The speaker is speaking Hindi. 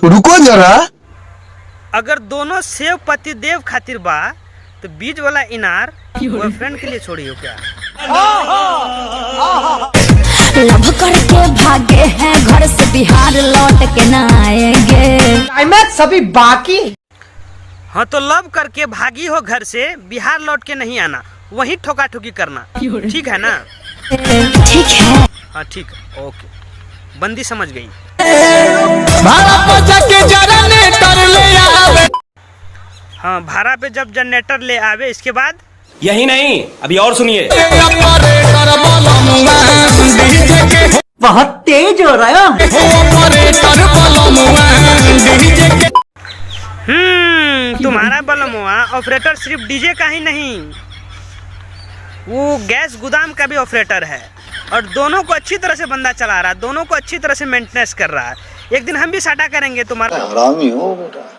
रुको जरा, अगर दोनों सेव पति देव खातिर बा तो बीच वाला इनार बॉयफ्रेंड के लिए छोड़ी हो क्या? लव करके भागे हैं घर से बिहार लौट के न आएंगे। सभी बाकी। हाँ तो लव करके भागी हो घर से, बिहार लौट के नहीं आना, वहीं ठोका ठोकी करना, ठीक है ना? ठीक है। हाँ ठीक है, ओके, बंदी समझ गई। हाँ भाड़ा पे जब जनरेटर ले आवे, इसके बाद यही नहीं, अभी और सुनिए। बहुत तेज हो रहा है। तुम्हारा बलमुआ ऑपरेटर सिर्फ डीजे का ही नहीं, वो गैस गोदाम का भी ऑपरेटर है, और दोनों को अच्छी तरह से बंदा चला रहा है, दोनों को अच्छी तरह से मेंटेनेंस कर रहा है। एक दिन हम भी साटा करेंगे तुम्हारा। हरामी हो बेटा।